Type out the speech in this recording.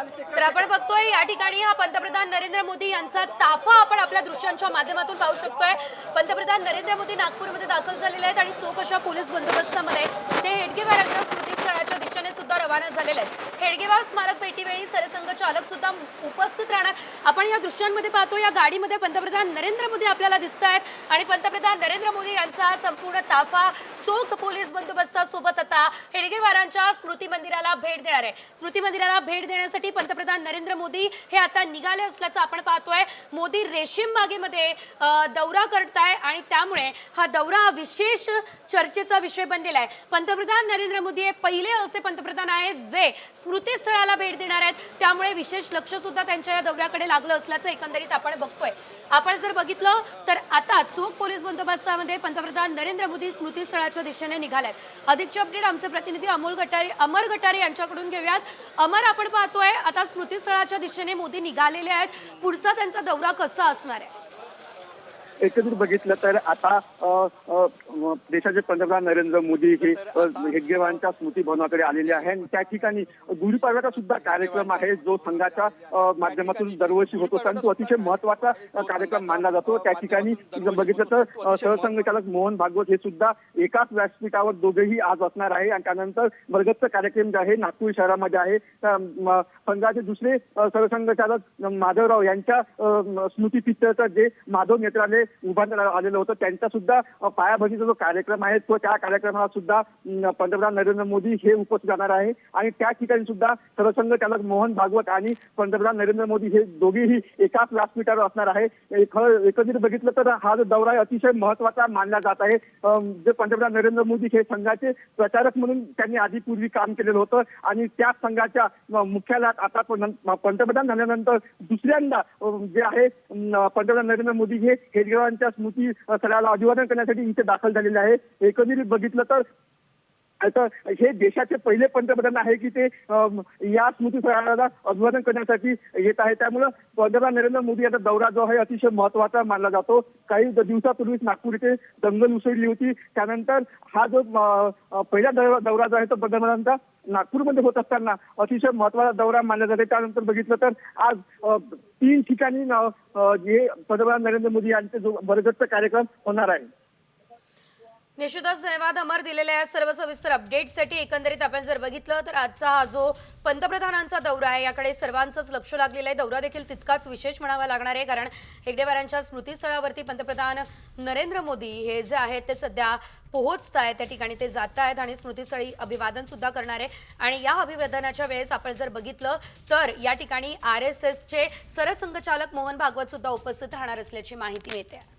तर आपण बघतोय या ठिकाणी हा पंतप्रधान नरेंद्र मोदी यांचा ताफा आपण आपल्या दृश्यांच्या माध्यमातून पाहू शकतोय। पंतप्रधान नरेंद्र मोदी नागपूरमध्ये दाखल झालेले आहेत आणि चोख अशा पोलीस बंदोबस्तामध्ये ते हेडगेवारांच्या स्मृतीस्थळाच्या दिशेने सुद्धा रवाना झालेले आहेत। हेडगेवार स्मारक भेटीवेळी सरसंघ चालक सुद्धा उपस्थित राहणार। आपण या दृश्यांमध्ये पाहतो या गाडीमध्ये पंतप्रधान नरेंद्र मोदी आपल्याला दिसत आहेत आणि पंतप्रधान नरेंद्र मोदी यांचा संपूर्ण ताफा चोख पोलीस बंदोबस्तासोबत आता हेडगेवारांच्या स्मृती मंदिराला भेट देणार आहे। स्मृती मंदिराला भेट देण्यासाठी पंतप्रधान नरेंद्र मोदी हे आता निघाले असल्याचं आपण पाहतोय। मोदी रेशीम बागेमध्ये दौरा करताय आणि त्यामुळे हा दौरा विशेष चर्चेचा विषय बनलेला आहे। पंतप्रधान नरेंद्र मोदी हे पहिले असे पंतप्रधान आहेत जे स्मृती स्थळाला भेट देणार आहेत, त्यामुळे विशेष लक्ष सुद्धा त्यांच्या या दौऱ्याकडे लागलं असल्याचं एकंदरीत आपण बघतोय। आपण जर बघितलं तर आता चोख पोलीस बंदोबस्तामध्ये पंतप्रधान नरेंद्र मोदी स्मृती स्थळाच्या दिशेने निघालेत। अधिकचे अपडेट आमचे प्रतिनिधी अमर गटारे यांच्याकडून घेऊयात। अमर, आपण पाहतोय आता स्मृती स्थळाच्या दिशेने मोदी निघालेले आहेत, पुढचा त्यांचा दौरा कसा असणार आहे? एकंदरीत बघितलं तर आता देशाचे पंतप्रधान नरेंद्र मोदी हे हेडगेवारांच्या स्मृती भवनाकडे आलेले आहे आणि त्या ठिकाणी गुढीपाडव्याचा सुद्धा कार्यक्रम आहे जो संघाच्या माध्यमातून दरवर्षी होतो, परंतु अतिशय महत्वाचा कार्यक्रम मानला जातो। त्या ठिकाणी बघितलं तर सरसंघचालक मोहन भागवत हे सुद्धा एकाच व्यासपीठावर दोघेही आज असणार आहे आणि त्यानंतर वर्गच कार्यक्रम जे आहे नागपूर शहरामध्ये आहे। संघाचे दुसरे सरसंघचालक माधवराव यांच्या स्मृतीप्रीत्यर्थ जे माधव नेत्रालय उभारण्यात आलेलं होतं त्यांचा सुद्धा पायाभरणीचा जो कार्यक्रम आहे तो त्या कार्यक्रमाला सुद्धा पंतप्रधान नरेंद्र मोदी हे उपस्थित राहणार आहे आणि त्या ठिकाणी सुद्धा सरसंघचालक मोहन भागवत आणि पंतप्रधान नरेंद्र मोदी हे दोघेही एकाच व्यासपीठावर असणार आहे। एकंदरीत बघितलं तर हा जो दौरा आहे अतिशय महत्वाचा मानला जात आहे। जे पंतप्रधान नरेंद्र मोदी हे संघाचे प्रचारक म्हणून त्यांनी आधीपूर्वी काम केलेलं होतं आणि त्या संघाच्या मुख्यालयात आता पंतप्रधान झाल्यानंतर दुसऱ्यांदा जे आहे पंतप्रधान नरेंद्र मोदी हे हेडगेवारांच्या स्मृती स्थळाला अभिवादन करण्यासाठी इथे दाखल झालेले आहे। एकंदरीत बघितलं तर आता हे देशाचे पहिले पंतप्रधान आहे की ते या स्मृती स्थळाला अभिवादन करण्यासाठी येत आहे, त्यामुळे पंतप्रधान नरेंद्र मोदी यांचा दौरा जो आहे अतिशय महत्वाचा मानला जातो। काही दिवसापूर्वीच नागपूर इथे दंगल उसळली होती, त्यानंतर हा जो पहिला दौरा जो आहे तो पंतप्रधानांचा नागपूरमध्ये होत असताना अतिशय महत्वाचा दौरा मानला जाते। त्यानंतर बघितलं तर आज 3 ठिकाणी जे पंतप्रधान नरेंद्र मोदी यांचे जो बरगतचा कार्यक्रम होणार आहे। निश्चितच धन्यवाद अमर दिलेल्या या सर्व सविस्तर अपडेट्ससाठी। एकंदरीत आपण जर बघितलं तर आजचा हा जो पंतप्रधानांचा दौरा आहे याकडे सर्वांचंच लक्ष लागलेलं आहे। दौरा देखील तितकाच विशेष म्हणावा लागणार आहे, कारण हेगडेवारांच्या स्मृतीस्थळावरती पंतप्रधान नरेंद्र मोदी हे जे आहेत ते सध्या पोहोचत आहेत, त्या ठिकाणी ते जात आहेत आणि स्मृतीस्थळी अभिवादन सुद्धा करणार आहे। आणि या अभिवादनाच्या वेळेस आपण जर बघितलं तर या ठिकाणी RSSचे सरसंघचालक मोहन भागवत सुद्धा उपस्थित राहणार असल्याची माहिती मिळते आहे।